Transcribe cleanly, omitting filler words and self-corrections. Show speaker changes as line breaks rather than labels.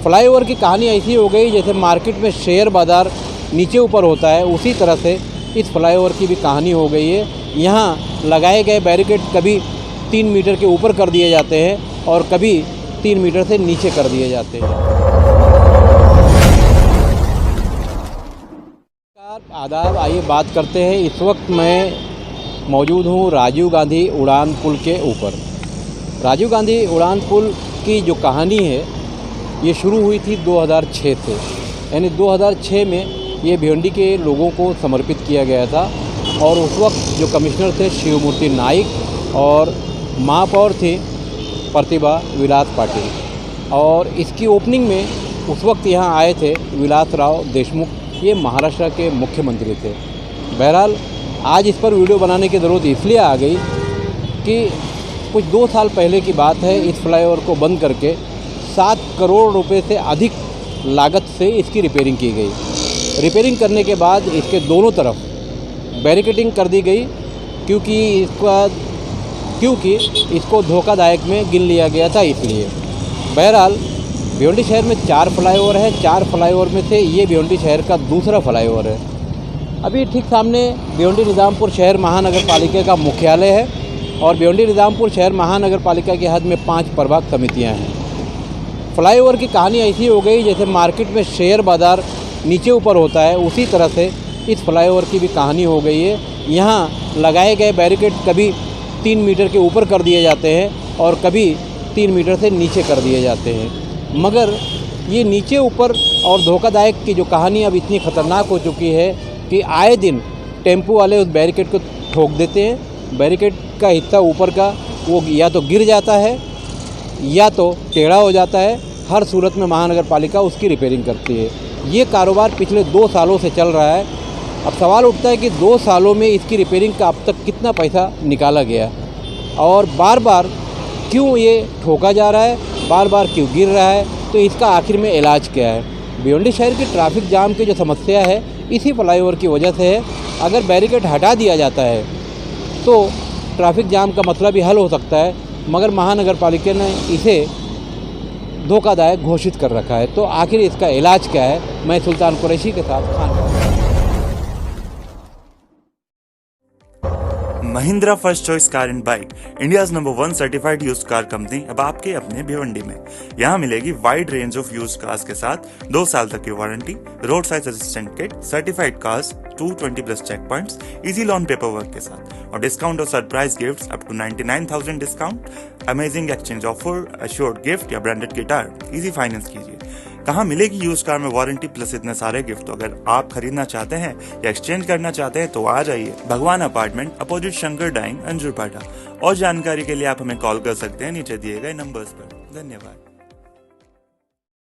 Flyover की कहानी ऐसी हो गई जैसे मार्केट में शेयर बाज़ार नीचे ऊपर होता है, उसी तरह से इस फ्लाईओवर की भी कहानी हो गई है। यहाँ लगाए गए बैरिकेड कभी 3 मीटर के ऊपर कर दिए जाते हैं और कभी 3 मीटर से नीचे कर दिए जाते हैं। आदाब, आइए बात करते हैं। इस वक्त मैं मौजूद हूँ राजीव गांधी उड़ान पुल के ऊपर। राजीव गांधी उड़ान पुल की जो कहानी है ये शुरू हुई थी 2006 से, यानी 2006 में ये भिवंडी के लोगों को समर्पित किया गया था और उस वक्त जो कमिश्नर थे शिवमूर्ति नाइक और महापौर थी प्रतिभा विलास पाटिल, और इसकी ओपनिंग में उस वक्त यहाँ आए थे विलासराव देशमुख, ये महाराष्ट्र के मुख्यमंत्री थे। बहरहाल आज इस पर वीडियो बनाने की ज़रूरत इसलिए आ गई कि कुछ 2 साल पहले की बात है, इस फ्लाईओवर को बंद करके 7 करोड़ रुपए से अधिक लागत से इसकी रिपेयरिंग की गई। रिपेयरिंग करने के बाद इसके दोनों तरफ बैरिकेडिंग कर दी गई क्योंकि इसको धोखादायक में गिन लिया गया था, इसलिए। बहरहाल भिवंडी शहर में 4 फ्लाईओवर है, 4 फ्लाईओवर में से ये भिवंडी शहर का दूसरा फ्लाईओवर है। अभी ठीक सामने भिवंडी निज़ामपुर शहर महानगर पालिका का मुख्यालय है और भिवंडी निज़ामपुर शहर महानगर पालिका के हद में 5 प्रभाग समितियाँ हैं। फ्लाईओवर की कहानी ऐसी हो गई जैसे मार्केट में शेयर बाज़ार नीचे ऊपर होता है, उसी तरह से इस फ्लाईओवर की भी कहानी हो गई है। यहाँ लगाए गए बैरिकेड कभी 3 मीटर के ऊपर कर दिए जाते हैं और कभी 3 मीटर से नीचे कर दिए जाते हैं। मगर ये नीचे ऊपर और धोखादायक की जो कहानी अब इतनी ख़तरनाक हो चुकी है कि आए दिन टेम्पो वाले उस बैरिकेड को ठोक देते हैं। बैरिकेड का हिस्सा ऊपर का वो या तो गिर जाता है या तो टेढ़ा हो जाता है। हर सूरत में महानगर पालिका उसकी रिपेयरिंग करती है। ये कारोबार पिछले 2 सालों से चल रहा है। अब सवाल उठता है कि 2 सालों में इसकी रिपेयरिंग का अब तक कितना पैसा निकाला गया और बार बार क्यों ये ठोका जा रहा है, बार बार क्यों गिर रहा है, तो इसका आखिर में इलाज क्या है। भिवंडी शहर की ट्रैफिक जाम की जो समस्या है इसी फ्लाईओवर की वजह से है। अगर बैरिकेड हटा दिया जाता है तो ट्रैफिक जाम का मसला भी हल हो सकता है, मगर महानगर पालिका ने इसे धोखादायक घोषित कर रखा है। तो आखिर इसका इलाज क्या है? मैं सुल्तान कुरैशी के साथ Khan.
Mahindra first choice car and bike, India's number 1 certified used car company अब आपके अपने भिवंडी में। यहाँ मिलेगी wide range of used cars के साथ 2 साल तक की warranty, road side assistant kit, certified cars, 220+ check points, easy loan paperwork के साथ और डिस्काउंट और surprise gifts up to 99,000 discount, amazing exchange offer, assured gift या ब्रांडेड गिटार, इजी फाइनेंस कीजिए। कहाँ मिलेगी यूज कार में वारंटी प्लस इतने सारे गिफ्ट? तो अगर आप खरीदना चाहते हैं या एक्सचेंज करना चाहते हैं तो आ जाइए भगवान अपार्टमेंट, अपोजिट शंकर डाइंग, अंजुरपाटा। और जानकारी के लिए आप हमें कॉल कर सकते हैं नीचे दिए गए नंबर्स पर। धन्यवाद।